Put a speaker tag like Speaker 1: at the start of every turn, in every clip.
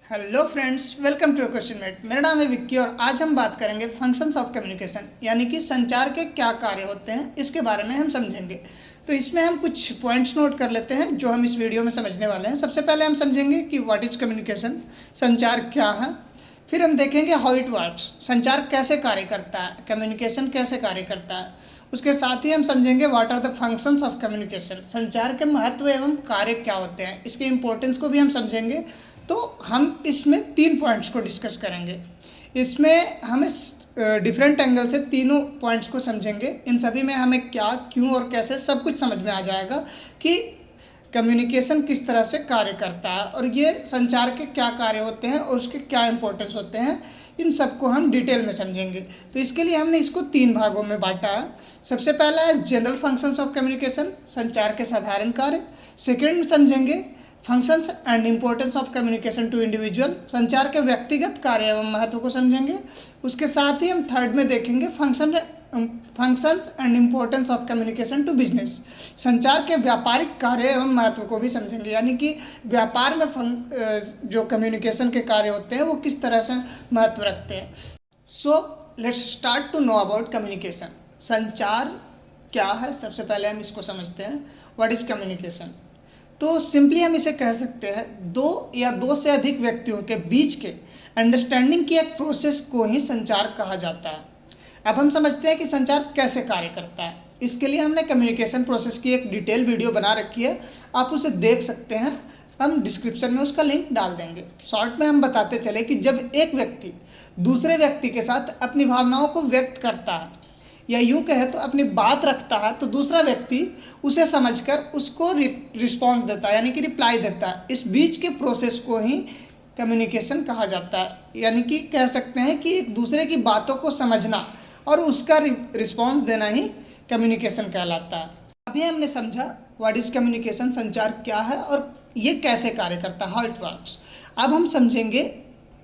Speaker 1: Hello friends, welcome to Question Mate. मेरा नाम है विक्की और आज हम बात करेंगे फंक्शंस ऑफ कम्युनिकेशन यानी कि संचार के क्या कार्य होते हैं, इसके बारे में हम समझेंगे। तो इसमें हम कुछ पॉइंट्स नोट कर लेते हैं जो हम इस वीडियो में समझने वाले हैं। सबसे पहले हम समझेंगे कि व्हाट इज़ कम्युनिकेशन, संचार क्या है। फिर हम देखेंगे हाउ इट वर्क्स, संचार कैसे कार्य करता है, कम्युनिकेशन कैसे कार्य करता है। उसके साथ ही हम समझेंगे what are the functions of communication, संचार के महत्व एवं कार्य क्या होते हैं, इसके इम्पोर्टेंस को भी हम समझेंगे। तो हम इसमें 3 पॉइंट्स को डिस्कस करेंगे। इसमें हम इस डिफरेंट एंगल से तीनों पॉइंट्स को समझेंगे। इन सभी में हमें क्या, क्यों और कैसे सब कुछ समझ में आ जाएगा कि कम्युनिकेशन किस तरह से कार्य करता है और ये संचार के क्या कार्य होते हैं और उसके क्या इंपॉर्टेंस होते हैं, इन सबको हम डिटेल में समझेंगे। तो इसके लिए हमने इसको 3 भागों में बांटा है। सबसे पहला है जनरल फंक्शंस ऑफ कम्युनिकेशन, संचार के साधारण कार्य। सेकेंड समझेंगे functions and importance of communication to individual, संचार के व्यक्तिगत कार्य एवं महत्व को समझेंगे। उसके साथ ही हम थर्ड में देखेंगे functions and importance of communication to business, संचार के व्यापारिक कार्य एवं महत्व को भी समझेंगे। यानी कि व्यापार में जो कम्युनिकेशन के कार्य होते हैं वो किस तरह से महत्व रखते हैं। So let's start to know about communication. संचार क्या है, सबसे पहले हम इसको समझते हैं। What is communication? तो सिंपली हम इसे कह सकते हैं दो या दो से अधिक व्यक्तियों के बीच के अंडरस्टैंडिंग की एक प्रोसेस को ही संचार कहा जाता है। अब हम समझते हैं कि संचार कैसे कार्य करता है। इसके लिए हमने कम्युनिकेशन प्रोसेस की एक डिटेल वीडियो बना रखी है, आप उसे देख सकते हैं। हम डिस्क्रिप्शन में उसका लिंक डाल देंगे। शॉर्ट में हम बताते चले कि जब एक व्यक्ति दूसरे व्यक्ति के साथ अपनी भावनाओं को व्यक्त करता है या यूँ कहे तो अपनी बात रखता है, तो दूसरा व्यक्ति उसे समझकर उसको रिस्पॉन्स देता है यानी कि रिप्लाई देता है। इस बीच के प्रोसेस को ही कम्युनिकेशन कहा जाता है। यानी कि कह सकते हैं कि एक दूसरे की बातों को समझना और उसका रिस्पॉन्स देना ही कम्युनिकेशन कहलाता है। अभी हमने समझा व्हाट इज कम्युनिकेशन, संचार क्या है और ये कैसे कार्य करता है, हाउ इट वर्क्स। अब हम समझेंगे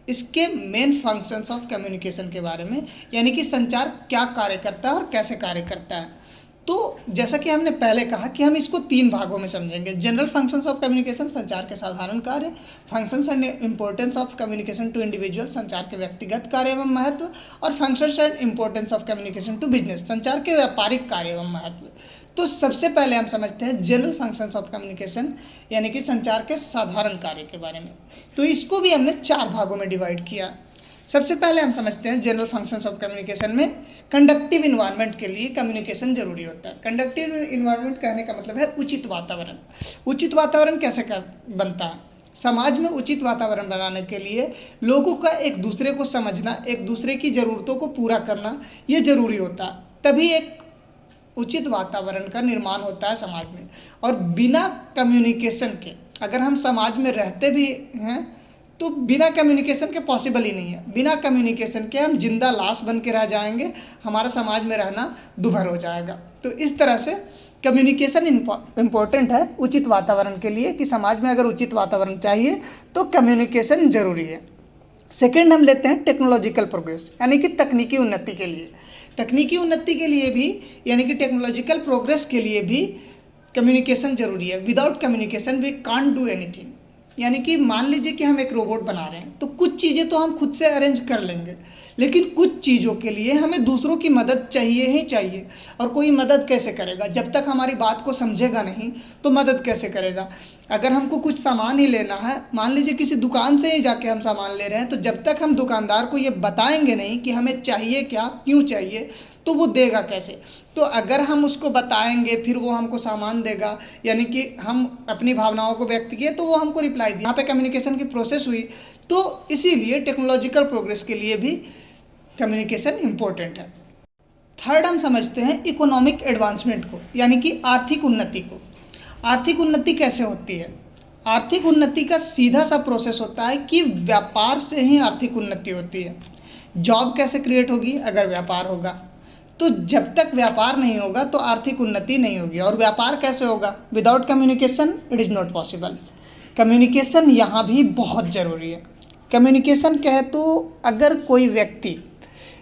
Speaker 1: इसके मेन फंक्शंस ऑफ कम्युनिकेशन के बारे में, यानी कि संचार क्या कार्य करता है और कैसे कार्य करता है। तो जैसा कि हमने पहले कहा कि हम इसको 3 भागों में समझेंगे। जनरल फंक्शंस ऑफ कम्युनिकेशन, संचार के साधारण कार्य। Functions and importance of communication to individual, संचार के व्यक्तिगत कार्य एवं महत्व। और functions and importance of communication to business, संचार के व्यापारिक कार्य एवं महत्व। तो सबसे पहले हम समझते हैं जनरल फंक्शंस ऑफ कम्युनिकेशन यानी कि संचार के साधारण कार्य के बारे में। तो इसको भी हमने 4 भागों में डिवाइड किया। सबसे पहले हम समझते हैं जनरल फंक्शंस ऑफ कम्युनिकेशन में कंडक्टिव इन्वायरमेंट के लिए कम्युनिकेशन जरूरी होता है। कंडक्टिव इन्वायरमेंट कहने का मतलब है उचित वातावरण। उचित वातावरण कैसे बनता है? समाज में उचित वातावरण बनाने के लिए लोगों का एक दूसरे को समझना, एक दूसरे की ज़रूरतों को पूरा करना, ये जरूरी होता है। तभी एक उचित वातावरण का निर्माण होता है समाज में। और बिना कम्युनिकेशन के अगर हम समाज में रहते भी हैं तो बिना कम्युनिकेशन के पॉसिबल ही नहीं है। बिना कम्युनिकेशन के हम जिंदा लाश बन के रह जाएंगे, हमारा समाज में रहना दुभर हो जाएगा। तो इस तरह से कम्युनिकेशन इम्पोर्टेंट है उचित वातावरण के लिए, कि समाज में अगर उचित वातावरण चाहिए तो कम्युनिकेशन जरूरी है। सेकेंड हम लेते हैं टेक्नोलॉजिकल प्रोग्रेस, यानी कि तकनीकी उन्नति के लिए। तकनीकी उन्नति के लिए भी यानी कि टेक्नोलॉजिकल प्रोग्रेस के लिए भी कम्युनिकेशन जरूरी है। Without communication we can't do anything. यानी कि मान लीजिए कि हम एक रोबोट बना रहे हैं तो कुछ चीज़ें तो हम खुद से अरेंज कर लेंगे, लेकिन कुछ चीज़ों के लिए हमें दूसरों की मदद चाहिए ही चाहिए। और कोई मदद कैसे करेगा? जब तक हमारी बात को समझेगा नहीं तो मदद कैसे करेगा? अगर हमको कुछ सामान ही लेना है, मान लीजिए किसी दुकान से ही जाके हम सामान ले रहे हैं, तो जब तक हम दुकानदार को ये बताएंगे नहीं कि हमें चाहिए क्या, क्यों चाहिए, तो वो देगा कैसे? तो अगर हम उसको बताएंगे फिर वो हमको सामान देगा, यानी कि हम अपनी भावनाओं को व्यक्त किए तो वो हमको रिप्लाई दिया। यहाँ पे कम्युनिकेशन की प्रोसेस हुई। तो इसीलिए टेक्नोलॉजिकल प्रोग्रेस के लिए भी कम्युनिकेशन इम्पोर्टेंट है। थर्ड हम समझते हैं इकोनॉमिक एडवांसमेंट को, यानी कि आर्थिक उन्नति को। आर्थिक उन्नति कैसे होती है? आर्थिक उन्नति का सीधा सा प्रोसेस होता है कि व्यापार से ही आर्थिक उन्नति होती है। जॉब कैसे क्रिएट होगी? अगर व्यापार होगा। तो जब तक व्यापार नहीं होगा तो आर्थिक उन्नति नहीं होगी। और व्यापार कैसे होगा? Without communication it is not possible. Communication यहाँ भी बहुत ज़रूरी है। कम्युनिकेशन कहे तो अगर कोई व्यक्ति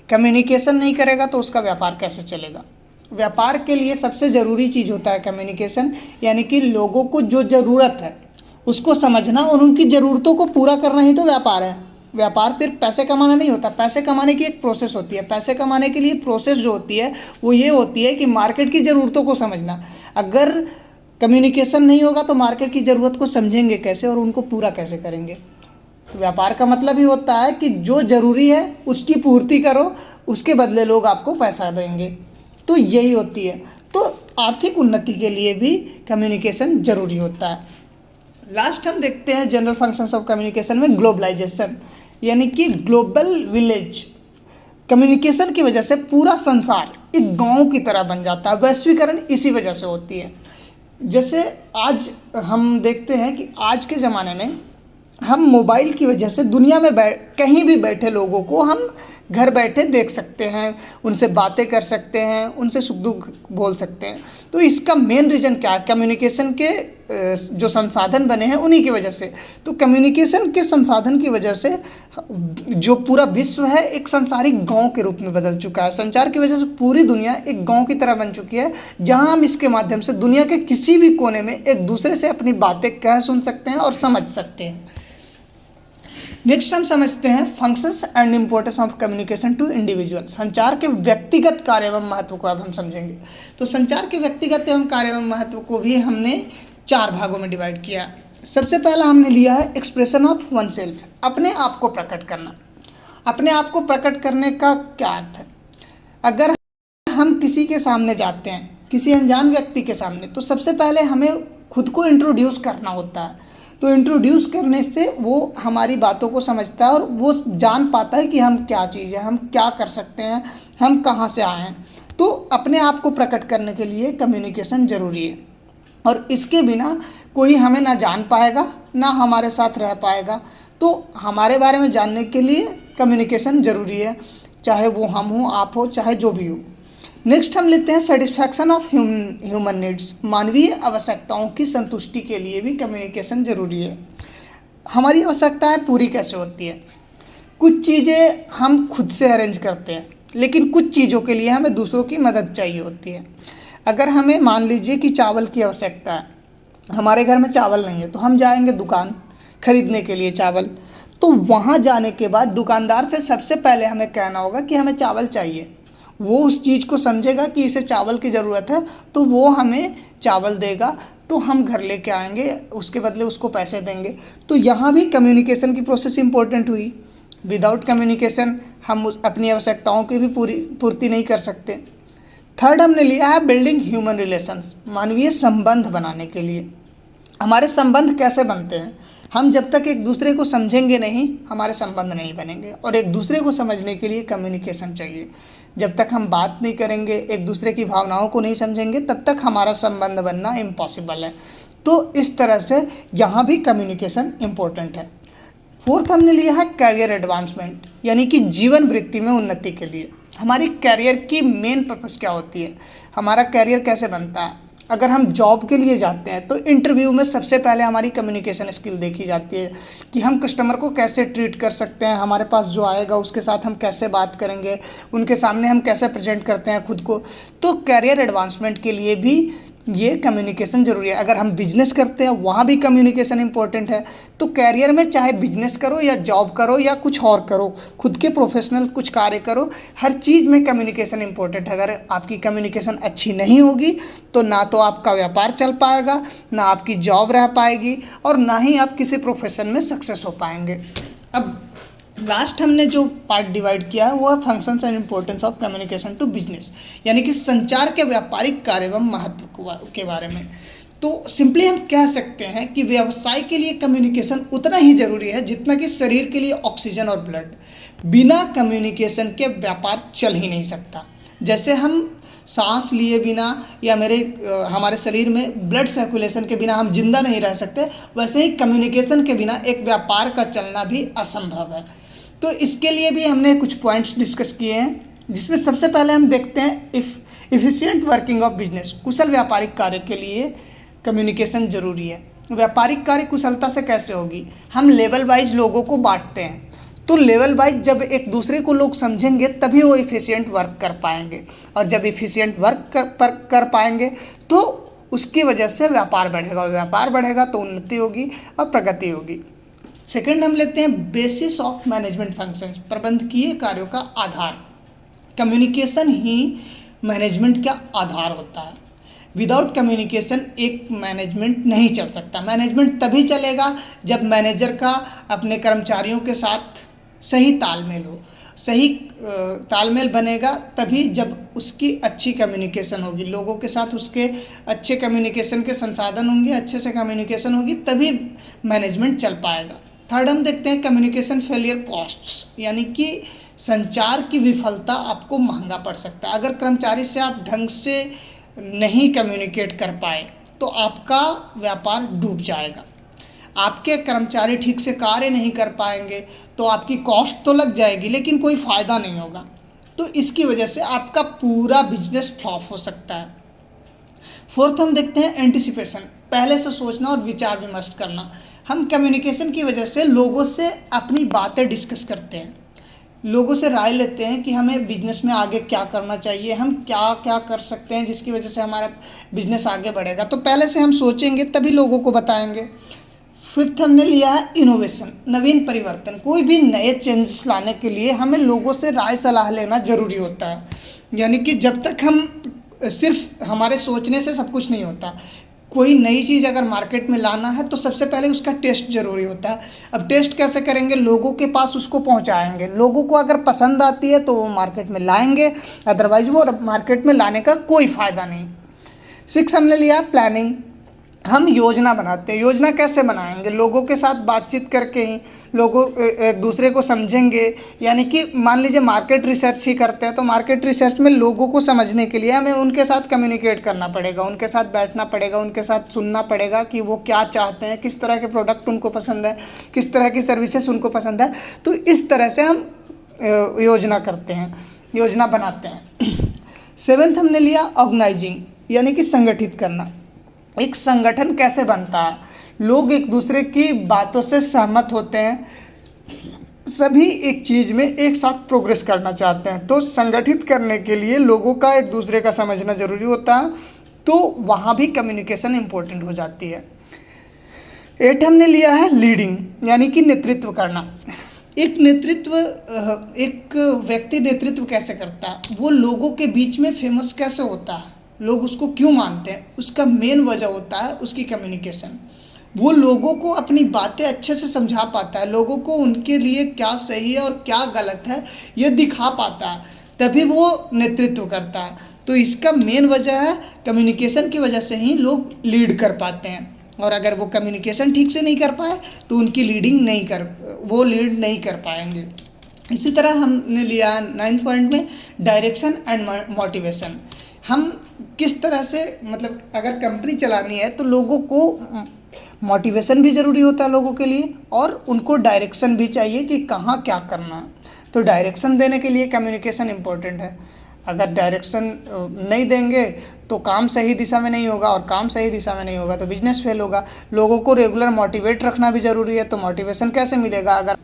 Speaker 1: कम्युनिकेशन नहीं करेगा तो उसका व्यापार कैसे चलेगा? व्यापार के लिए सबसे ज़रूरी चीज़ होता है कम्युनिकेशन, यानी कि लोगों को जो ज़रूरत है उसको समझना और उनकी ज़रूरतों को पूरा करना ही तो व्यापार है। व्यापार सिर्फ पैसे कमाना नहीं होता, पैसे कमाने की एक प्रोसेस होती है। पैसे कमाने के लिए प्रोसेस जो होती है वो ये होती है कि मार्केट की ज़रूरतों को समझना। अगर कम्युनिकेशन नहीं होगा तो मार्केट की ज़रूरत को समझेंगे कैसे और उनको पूरा कैसे करेंगे। व्यापार का मतलब ही होता है कि जो ज़रूरी है उसकी पूर्ति करो, उसके बदले लोग आपको पैसा देंगे। तो यही होती है। तो आर्थिक उन्नति के लिए भी कम्युनिकेशन ज़रूरी होता है। लास्ट हम देखते हैं जनरल फंक्शंस ऑफ कम्युनिकेशन में ग्लोबलाइजेशन, यानी कि ग्लोबल विलेज। कम्युनिकेशन की वजह से पूरा संसार एक गांव की तरह बन जाता है। वैश्वीकरण इसी वजह से होती है। जैसे आज हम देखते हैं कि आज के ज़माने में हम मोबाइल की वजह से दुनिया में कहीं भी बैठे लोगों को हम घर बैठे देख सकते हैं, उनसे बातें कर सकते हैं, उनसे सुख दुख बोल सकते हैं। तो इसका मेन रीज़न क्या है? कम्युनिकेशन के जो संसाधन बने हैं उन्हीं की वजह से। तो कम्युनिकेशन के संसाधन की वजह से जो पूरा विश्व है एक सांसारिक गांव के रूप में बदल चुका है। संचार की वजह से पूरी दुनिया एक गांव की तरह बन चुकी है, जहां हम इसके माध्यम से दुनिया के किसी भी कोने में एक दूसरे से अपनी बातें कह सुन सकते हैं और समझ सकते हैं। नेक्स्ट हम समझते हैं functions and importance of communication to individual. संचार के व्यक्तिगत कार्य एवं महत्व को अब हम समझेंगे। तो संचार के व्यक्तिगत एवं कार्य एवं महत्व को भी हमने 4 भागों में डिवाइड किया। सबसे पहला हमने लिया है एक्सप्रेशन ऑफ वन सेल्फ, अपने आप को प्रकट करना। अपने आप को प्रकट करने का क्या अर्थ है? अगर हम किसी के सामने जाते हैं, किसी अनजान व्यक्ति के सामने, तो सबसे पहले हमें खुद को इंट्रोड्यूस करना होता है। तो इंट्रोड्यूस करने से वो हमारी बातों को समझता है और वो जान पाता है कि हम क्या चीज़ है, हम क्या कर सकते हैं, हम कहाँ से आए हैं। तो अपने आप को प्रकट करने के लिए कम्युनिकेशन ज़रूरी है, और इसके बिना कोई हमें ना जान पाएगा ना हमारे साथ रह पाएगा। तो हमारे बारे में जानने के लिए कम्युनिकेशन ज़रूरी है, चाहे वो हम हो, आप हो, चाहे जो भी हो। नेक्स्ट हम लेते हैं सेटिस्फैक्शन ऑफ ह्यूमन नीड्स। मानवीय आवश्यकताओं की संतुष्टि के लिए भी कम्युनिकेशन ज़रूरी है। हमारी आवश्यकताएं पूरी कैसे होती है? कुछ चीज़ें हम खुद से अरेंज करते हैं, लेकिन कुछ चीज़ों के लिए हमें दूसरों की मदद चाहिए होती है। अगर हमें मान लीजिए कि चावल की आवश्यकता है, हमारे घर में चावल नहीं है, तो हम जाएंगे दुकान खरीदने के लिए चावल। तो वहाँ जाने के बाद दुकानदार से सबसे पहले हमें कहना होगा कि हमें चावल चाहिए। वो उस चीज़ को समझेगा कि इसे चावल की ज़रूरत है, तो वो हमें चावल देगा, तो हम घर लेके आएंगे, उसके बदले उसको पैसे देंगे। तो यहाँ भी कम्युनिकेशन की प्रोसेस इंपॉर्टेंट हुई। विदाउट कम्युनिकेशन हम अपनी आवश्यकताओं की भी पूर्ति नहीं कर सकते। थर्ड हमने लिया है बिल्डिंग ह्यूमन रिलेशंस, मानवीय संबंध बनाने के लिए। हमारे संबंध कैसे बनते हैं? हम जब तक एक दूसरे को समझेंगे नहीं, हमारे संबंध नहीं बनेंगे। और एक दूसरे को समझने के लिए कम्युनिकेशन चाहिए। जब तक हम बात नहीं करेंगे, एक दूसरे की भावनाओं को नहीं समझेंगे, तब तक हमारा संबंध बनना इम्पॉसिबल है। तो इस तरह से यहाँ भी कम्युनिकेशन इम्पोर्टेंट है। फोर्थ हमने लिया है कैरियर एडवांसमेंट, यानी कि जीवन वृत्ति में उन्नति के लिए। हमारी कैरियर की मेन पर्पस क्या होती है? हमारा कैरियर कैसे बनता है? अगर हम जॉब के लिए जाते हैं तो इंटरव्यू में सबसे पहले हमारी कम्युनिकेशन स्किल देखी जाती है कि हम कस्टमर को कैसे ट्रीट कर सकते हैं, हमारे पास जो आएगा उसके साथ हम कैसे बात करेंगे, उनके सामने हम कैसे प्रेजेंट करते हैं खुद को। तो कैरियर एडवांसमेंट के लिए भी ये कम्युनिकेशन ज़रूरी है। अगर हम बिजनेस करते हैं, वहाँ भी कम्युनिकेशन इंपॉर्टेंट है। तो कैरियर में चाहे बिजनेस करो या जॉब करो या कुछ और करो, खुद के प्रोफेशनल कुछ कार्य करो, हर चीज़ में कम्युनिकेशन इंपॉर्टेंट है। अगर आपकी कम्युनिकेशन अच्छी नहीं होगी तो ना तो आपका व्यापार चल पाएगा, ना आपकी जॉब रह पाएगी, और ना ही आप किसी प्रोफेशन में सक्सेस हो पाएंगे। अब लास्ट हमने जो पार्ट डिवाइड किया है वो है functions and importance of communication to business, यानी कि संचार के व्यापारिक कार्य एवं महत्व के बारे में। तो सिंपली हम कह सकते हैं कि व्यवसाय के लिए कम्युनिकेशन उतना ही ज़रूरी है जितना कि शरीर के लिए ऑक्सीजन और ब्लड। बिना कम्युनिकेशन के व्यापार चल ही नहीं सकता। जैसे हम सांस लिए बिना या हमारे शरीर में ब्लड सर्कुलेशन के बिना हम जिंदा नहीं रह सकते, वैसे ही कम्युनिकेशन के बिना एक व्यापार का चलना भी असंभव है। तो इसके लिए भी हमने कुछ पॉइंट्स डिस्कस किए हैं, जिसमें सबसे पहले हम देखते हैं इफ़िशिएंट वर्किंग ऑफ बिजनेस। कुशल व्यापारिक कार्य के लिए कम्युनिकेशन ज़रूरी है। व्यापारिक कार्य कुशलता से कैसे होगी? हम लेवल वाइज लोगों को बांटते हैं, तो लेवल वाइज जब एक दूसरे को लोग समझेंगे तभी वो इफ़िशिएंट वर्क कर पाएंगे, और जब इफ़िशिएंट वर्क कर पाएंगे तो उसकी वजह से व्यापार बढ़ेगा, और व्यापार बढ़ेगा तो उन्नति होगी और प्रगति होगी। सेकंड हम लेते हैं बेसिस ऑफ मैनेजमेंट फंक्शंस, प्रबंधकीय कार्यों का आधार। कम्युनिकेशन ही मैनेजमेंट का आधार होता है। विदाउट कम्युनिकेशन एक मैनेजमेंट नहीं चल सकता। मैनेजमेंट तभी चलेगा जब मैनेजर का अपने कर्मचारियों के साथ सही तालमेल हो। सही तालमेल बनेगा तभी जब उसकी अच्छी कम्युनिकेशन होगी, लोगों के साथ उसके अच्छे कम्युनिकेशन के संसाधन होंगे, अच्छे से कम्युनिकेशन होगी, तभी मैनेजमेंट चल पाएगा। थर्ड हम देखते हैं कम्युनिकेशन फेलियर कॉस्ट्स, यानी कि संचार की विफलता आपको महंगा पड़ सकता है। अगर कर्मचारी से आप ढंग से नहीं कम्युनिकेट कर पाए तो आपका व्यापार डूब जाएगा। आपके कर्मचारी ठीक से कार्य नहीं कर पाएंगे तो आपकी कॉस्ट तो लग जाएगी लेकिन कोई फ़ायदा नहीं होगा। तो इसकी वजह से आपका पूरा बिजनेस फ्लॉप हो सकता है। फोर्थ हम देखते हैं एंटिसिपेशन, पहले से सोचना और विचार विमर्श करना। हम कम्युनिकेशन की वजह से लोगों से अपनी बातें डिस्कस करते हैं, लोगों से राय लेते हैं कि हमें बिजनेस में आगे क्या करना चाहिए, हम क्या क्या कर सकते हैं जिसकी वजह से हमारा बिजनेस आगे बढ़ेगा। तो पहले से हम सोचेंगे तभी लोगों को बताएंगे। फिफ्थ हमने लिया है इनोवेशन, नवीन परिवर्तन। कोई भी नए चेंजेस लाने के लिए हमें लोगों से राय सलाह लेना ज़रूरी होता है। यानी कि जब तक हम सिर्फ हमारे सोचने से सब कुछ नहीं होता। कोई नई चीज़ अगर मार्केट में लाना है तो सबसे पहले उसका टेस्ट ज़रूरी होता है। अब टेस्ट कैसे करेंगे? लोगों के पास उसको पहुंचाएंगे। लोगों को अगर पसंद आती है तो वो मार्केट में लाएंगे, अदरवाइज वो मार्केट में लाने का कोई फ़ायदा नहीं। सिक्स हमने लिया प्लानिंग, हम योजना बनाते हैं। योजना कैसे बनाएंगे? लोगों के साथ बातचीत करके ही लोगों एक दूसरे को समझेंगे। यानी कि मान लीजिए मार्केट रिसर्च ही करते हैं तो मार्केट रिसर्च में लोगों को समझने के लिए हमें उनके साथ कम्युनिकेट करना पड़ेगा, उनके साथ बैठना पड़ेगा, उनके साथ सुनना पड़ेगा कि वो क्या चाहते हैं, किस तरह के प्रोडक्ट उनको पसंद है, किस तरह की सर्विसेज उनको पसंद है। तो इस तरह से हम योजना करते हैं, योजना बनाते हैं। सेवेंथ हमने लिया ऑर्गेनाइजिंग, यानी कि संगठित करना। एक संगठन कैसे बनता है? लोग एक दूसरे की बातों से सहमत होते हैं, सभी एक चीज़ में एक साथ प्रोग्रेस करना चाहते हैं। तो संगठित करने के लिए लोगों का एक दूसरे का समझना ज़रूरी होता है, तो वहाँ भी कम्युनिकेशन इम्पोर्टेंट हो जाती है। 8 हमने लिया है लीडिंग, यानी कि नेतृत्व करना। एक व्यक्ति नेतृत्व कैसे करता है? वो लोगों के बीच में फेमस कैसे होता है, लोग उसको क्यों मानते हैं, उसका मेन वजह होता है उसकी कम्युनिकेशन। वो लोगों को अपनी बातें अच्छे से समझा पाता है, लोगों को उनके लिए क्या सही है और क्या गलत है ये दिखा पाता है, तभी वो नेतृत्व करता है। तो इसका मेन वजह है कम्युनिकेशन की वजह से ही लोग लीड कर पाते हैं। और अगर वो कम्युनिकेशन ठीक से नहीं कर पाए तो उनकी वो लीड नहीं कर पाएंगे। इसी तरह हमने लिया 9th पॉइंट में डायरेक्शन एंड मोटिवेशन। हम किस तरह से, मतलब अगर कंपनी चलानी है तो लोगों को मोटिवेशन भी ज़रूरी होता है लोगों के लिए, और उनको डायरेक्शन भी चाहिए कि कहाँ क्या करना है। तो डायरेक्शन देने के लिए कम्युनिकेशन इम्पोर्टेंट है। अगर डायरेक्शन नहीं देंगे तो काम सही दिशा में नहीं होगा, और काम सही दिशा में नहीं होगा तो बिजनेस फेल होगा। लोगों को रेगुलर मोटिवेट रखना भी ज़रूरी है। तो मोटिवेशन कैसे मिलेगा? अगर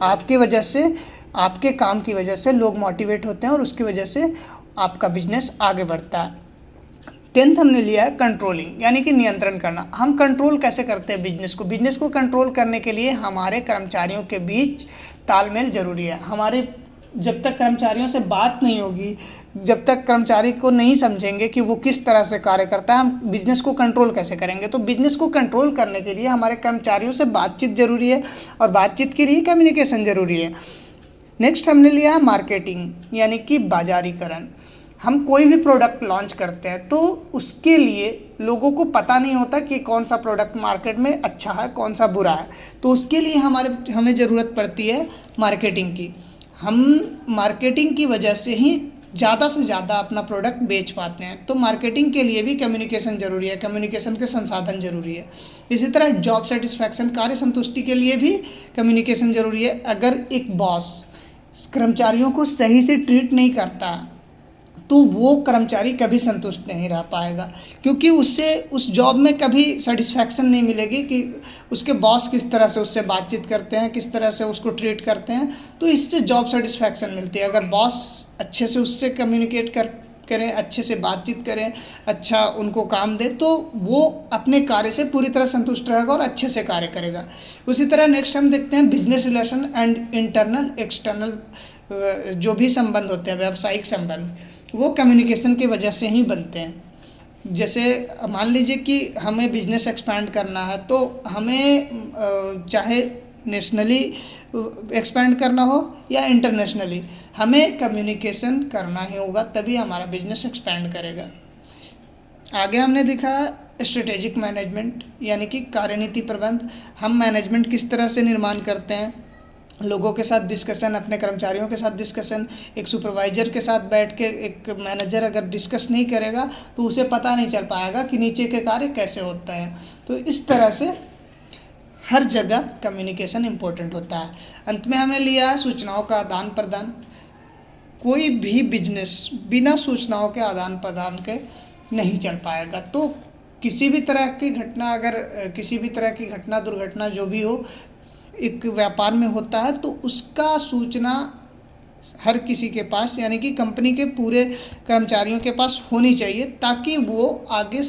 Speaker 1: आपकी वजह से, आपके काम की वजह से लोग मोटिवेट होते हैं और उसकी वजह से आपका बिजनेस आगे बढ़ता है। 10th हमने लिया है कंट्रोलिंग, यानी कि नियंत्रण करना। हम कंट्रोल कैसे करते हैं बिजनेस को? बिजनेस को कंट्रोल करने के लिए हमारे कर्मचारियों के बीच तालमेल ज़रूरी है। हमारे जब तक कर्मचारियों से बात नहीं होगी, जब तक कर्मचारी को नहीं समझेंगे कि वो किस तरह से कार्य करता है, हम बिजनेस को कंट्रोल कैसे करेंगे? तो बिजनेस को कंट्रोल करने के लिए हमारे कर्मचारियों से बातचीत ज़रूरी है, और बातचीत के लिए कम्युनिकेशन ज़रूरी है। नेक्स्ट हमने लिया है मार्केटिंग, यानी कि बाजारीकरण। हम कोई भी प्रोडक्ट लॉन्च करते हैं तो उसके लिए लोगों को पता नहीं होता कि कौन सा प्रोडक्ट मार्केट में अच्छा है, कौन सा बुरा है। तो उसके लिए हमें ज़रूरत पड़ती है मार्केटिंग की। हम मार्केटिंग की वजह से ही ज़्यादा से ज़्यादा अपना प्रोडक्ट बेच पाते हैं। तो मार्केटिंग के लिए भी कम्युनिकेशन ज़रूरी है, कम्युनिकेशन के संसाधन ज़रूरी है। इसी तरह जॉब सेटिस्फैक्शन, कार्य संतुष्टि के लिए भी कम्युनिकेशन ज़रूरी है। अगर एक बॉस कर्मचारियों को सही से ट्रीट नहीं करता तो वो कर्मचारी कभी संतुष्ट नहीं रह पाएगा, क्योंकि उससे उस जॉब में कभी सेटिस्फैक्शन नहीं मिलेगी कि उसके बॉस किस तरह से उससे बातचीत करते हैं, किस तरह से उसको ट्रीट करते हैं। तो इससे जॉब सेटिस्फैक्शन मिलती है। अगर बॉस अच्छे से उससे कम्युनिकेट करें, अच्छे से बातचीत करें, अच्छा उनको काम दें, तो वो अपने कार्य से पूरी तरह संतुष्ट रहेगा और अच्छे से कार्य करेगा। उसी तरह नेक्स्ट हम देखते हैं business relation and internal external जो भी संबंध होते हैं, व्यावसायिक संबंध, वो कम्युनिकेशन की वजह से ही बनते हैं। जैसे मान लीजिए कि हमें बिजनेस एक्सपैंड करना है, तो हमें चाहे नेशनली एक्सपैंड करना हो या इंटरनेशनली, हमें कम्युनिकेशन करना ही होगा, तभी हमारा बिजनेस एक्सपैंड करेगा। आगे हमने देखा स्ट्रेटेजिक मैनेजमेंट यानी कि कार्यनीति प्रबंध। हम मैनेजमेंट किस तरह से निर्माण करते हैं, लोगों के साथ डिस्कशन, अपने कर्मचारियों के साथ डिस्कशन। एक सुपरवाइजर के साथ बैठ के एक मैनेजर अगर डिस्कस नहीं करेगा तो उसे पता नहीं चल पाएगा कि नीचे के कार्य कैसे होते हैं। तो इस तरह से हर जगह कम्युनिकेशन इम्पोर्टेंट होता है। अंत में हमने लिया है सूचनाओं का आदान प्रदान। कोई भी बिजनेस बिना सूचनाओं के आदान प्रदान के नहीं चल पाएगा। तो किसी भी तरह की घटना, अगर किसी भी तरह की घटना, दुर्घटना जो भी हो एक व्यापार में होता है, तो उसका सूचना हर किसी के पास यानी कि कंपनी के पूरे कर्मचारियों के पास होनी चाहिए, ताकि वो आगे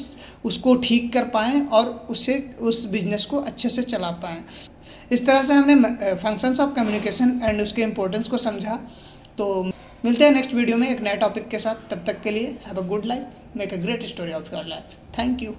Speaker 1: उसको ठीक कर पाएँ और उस बिजनेस को अच्छे से चला पाएँ। इस तरह से हमने फंक्शंस ऑफ कम्युनिकेशन एंड उसके इम्पोर्टेंस को समझा। तो मिलते हैं नेक्स्ट वीडियो में एक नए टॉपिक के साथ। तब तक के लिए have a good life, make a great story of your life. Thank you.